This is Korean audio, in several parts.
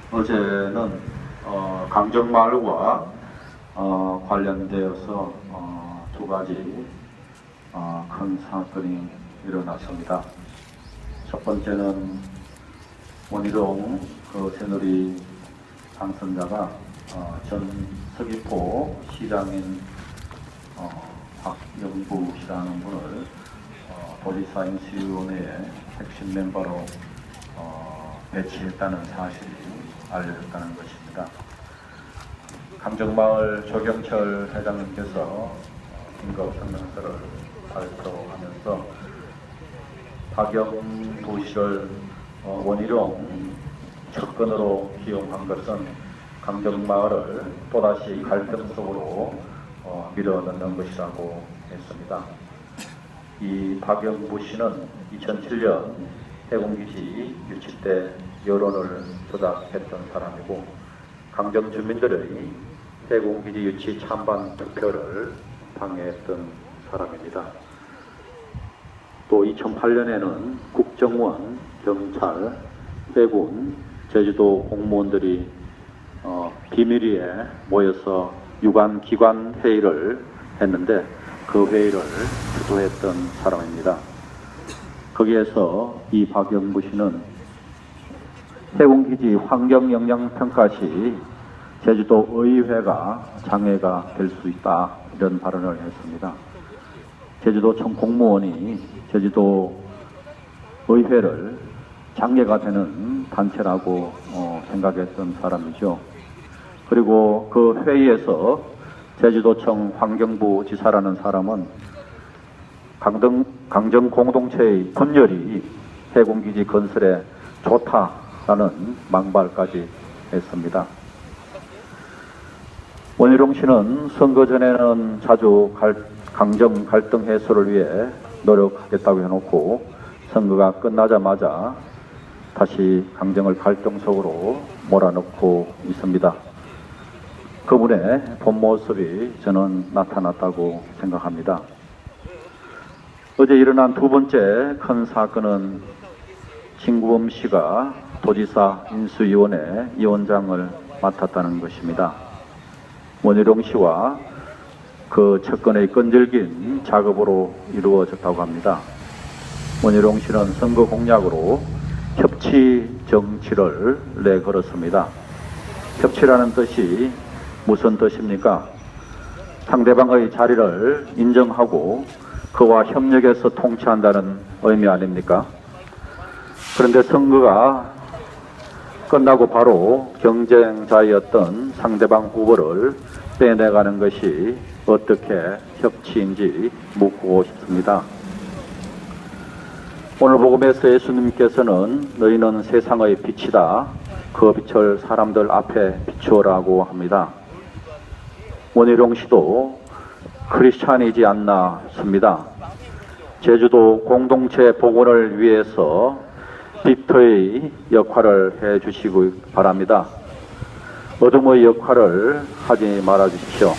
어제는 강정마을과 관련되어서 두 가지 큰 사건이 일어났습니다. 첫 번째는 원희룡 새누리 당선자가 전 서귀포 시장인 박영부 씨라는 분을 도지사 인수위원회의 핵심 멤버로 배치했다는 사실이 알려졌다는 것입니다. 강정마을 조경철 회장님께서 긴급 성명서를 발표하면서 박영부 씨를 원희룡 측근으로 기용한 것은 강정마을을 또다시 갈등 속으로 밀어넣는 것이라고 했습니다. 이 박영부 씨는 2007년 해군기지 유치 때 여론을 조작했던 사람이고 강정 주민들의 해군기지 유치 찬반 투표를 방해했던 사람입니다. 또 2008년에는 국정원, 경찰, 해군, 제주도 공무원들이 비밀리에 모여서 유관기관 회의를 했는데 그 회의를 주도했던 사람입니다. 거기에서 이 박영부 씨는 해군기지 환경영향평가 시 제주도 의회가 장애가 될 수 있다 이런 발언을 했습니다. 제주도청 공무원이 제주도 의회를 장애가 되는 단체라고 생각했던 사람이죠. 그리고 그 회의에서 제주도청 환경부 지사라는 사람은 강정 공동체의 분열이 해군기지 건설에 좋다라는 망발까지 했습니다. 원희룡 씨는 선거 전에는 자주 강정 갈등 해소를 위해 노력하겠다고 해놓고 선거가 끝나자마자 다시 강정을 갈등 속으로 몰아넣고 있습니다. 그분의 본 모습이 저는 나타났다고 생각합니다. 어제 일어난 두 번째 큰 사건은 진구범 씨가 도지사 인수위원회 위원장을 맡았다는 것입니다. 원희룡 씨와 그 측근의 끈질긴 작업으로 이루어졌다고 합니다. 원희룡 씨는 선거 공약으로 협치 정치를 내걸었습니다. 협치라는 뜻이 무슨 뜻입니까? 상대방의 자리를 인정하고 그와 협력해서 통치한다는 의미 아닙니까? 그런데 선거가 끝나고 바로 경쟁자였던 상대방 후보를 빼내가는 것이 어떻게 협치인지 묻고 싶습니다. 오늘 복음에서 예수님께서는 너희는 세상의 빛이다. 그 빛을 사람들 앞에 비추어라고 합니다. 원희룡 씨도 크리스찬이지 않나 싶습니다. 제주도 공동체 복원을 위해서 빛의 역할을 해 주시기 바랍니다. 어둠의 역할을 하지 말아 주십시오.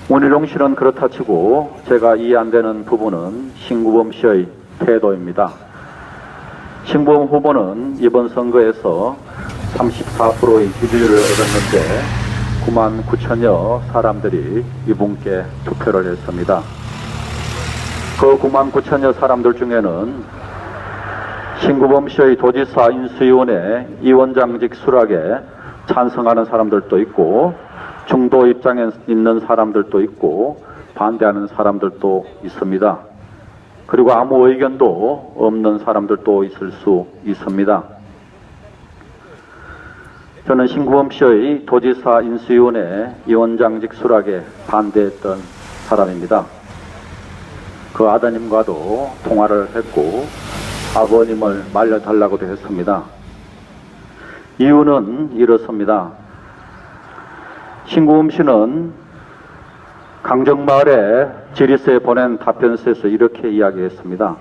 원희룡 씨는 그렇다 치고 제가 이해 안 되는 부분은 신구범 씨의 태도입니다. 신구범 후보는 이번 선거에서 34%의 지지율을 얻었는데 9만 9천여 사람들이 이분께 투표를 했습니다. 그 9만 9천여 사람들 중에는 신구범 씨의 도지사 인수위원회 위원장직 수락에 찬성하는 사람들도 있고 중도 입장에 있는 사람들도 있고 반대하는 사람들도 있습니다. 그리고 아무 의견도 없는 사람들도 있을 수 있습니다. 저는 신구범 씨의 도지사 인수위원회 위원장직 수락에 반대했던 사람입니다. 그 아드님과도 통화를 했고 아버님을 말려달라고도 했습니다. 이유는 이렇습니다. 신구범 씨는 강정마을에 지리스에 보낸 답변서에서 이렇게 이야기했습니다.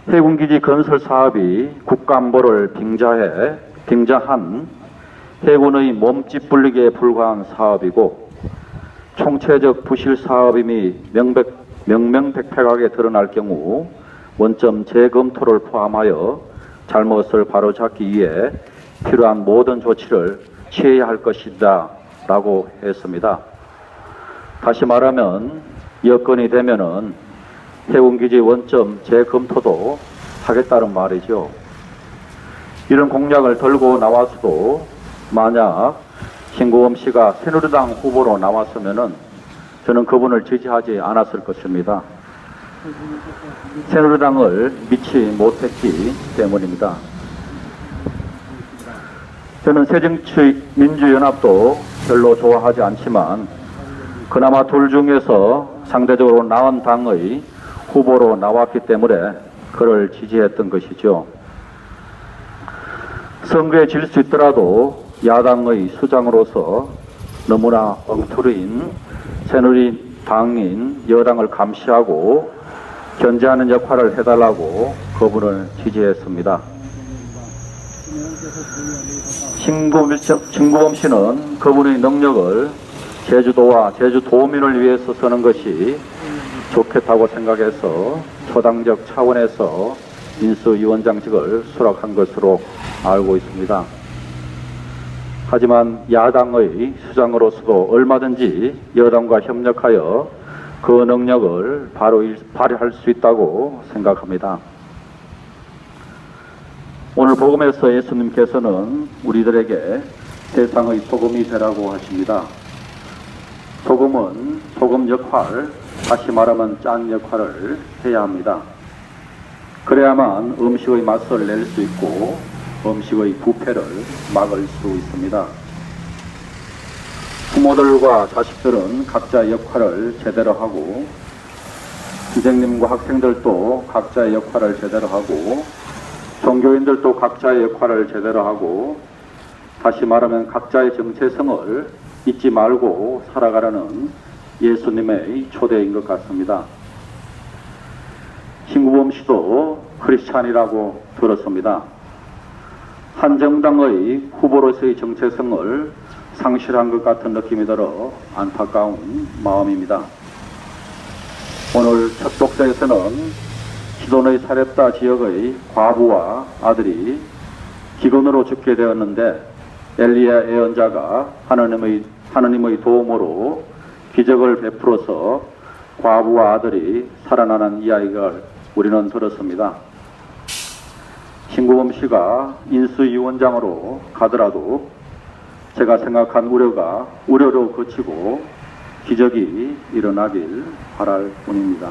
해군기지 건설 사업이 국가안보를 빙자한 해군의 몸집 불리기에 불과한 사업이고 총체적 부실 사업임이 명명백백하게 드러날 경우 원점 재검토를 포함하여 잘못을 바로잡기 위해 필요한 모든 조치를 취해야 할 것이다 라고 했습니다. 다시 말하면 여건이 되면은 해군기지 원점 재검토도 하겠다는 말이죠. 이런 공약을 들고 나와서도 만약 신고범 씨가 새누리당 후보로 나왔으면은 저는 그분을 지지하지 않았을 것입니다. 새누리당을 믿지 못했기 때문입니다. 저는 새정치민주연합도 별로 좋아하지 않지만 그나마 둘 중에서 상대적으로 나은 당의 후보로 나왔기 때문에 그를 지지했던 것이죠. 선거에 질 수 있더라도 야당의 수장으로서 너무나 엉터리인 새누리당인 여당을 감시하고 견제하는 역할을 해달라고 그분을 지지했습니다. 신고범 씨는 그분의 능력을 제주도와 제주도민을 위해서 쓰는 것이 좋겠다고 생각해서 초당적 차원에서 인수위원장직을 수락한 것으로 알고 있습니다. 하지만 야당의 수장으로서도 얼마든지 여당과 협력하여 그 능력을 바로 발휘할 수 있다고 생각합니다. 오늘 복음에서 예수님께서는 우리들에게 세상의 소금이 되라고 하십니다. 소금은 소금 역할, 다시 말하면 짠 역할을 해야 합니다. 그래야만 음식의 맛을 낼 수 있고 음식의 부패를 막을 수 있습니다. 부모들과 자식들은 각자의 역할을 제대로 하고 선생님과 학생들도 각자의 역할을 제대로 하고 종교인들도 각자의 역할을 제대로 하고 다시 말하면 각자의 정체성을 잊지 말고 살아가라는 예수님의 초대인 것 같습니다. 신구범 씨도 크리스찬이라고 들었습니다. 한 정당의 후보로서의 정체성을 상실한 것 같은 느낌이 들어 안타까운 마음입니다. 오늘 첫 독서에서는 시돈의 사렙다 지역의 과부와 아들이 기근으로 죽게 되었는데 엘리야 예언자가 하느님의 도움으로 기적을 베풀어서 과부와 아들이 살아나는 이야기를 우리는 들었습니다. 신구범 씨가 인수위원장으로 가더라도 제가 생각한 우려가 우려로 그치고 기적이 일어나길 바랄 뿐입니다.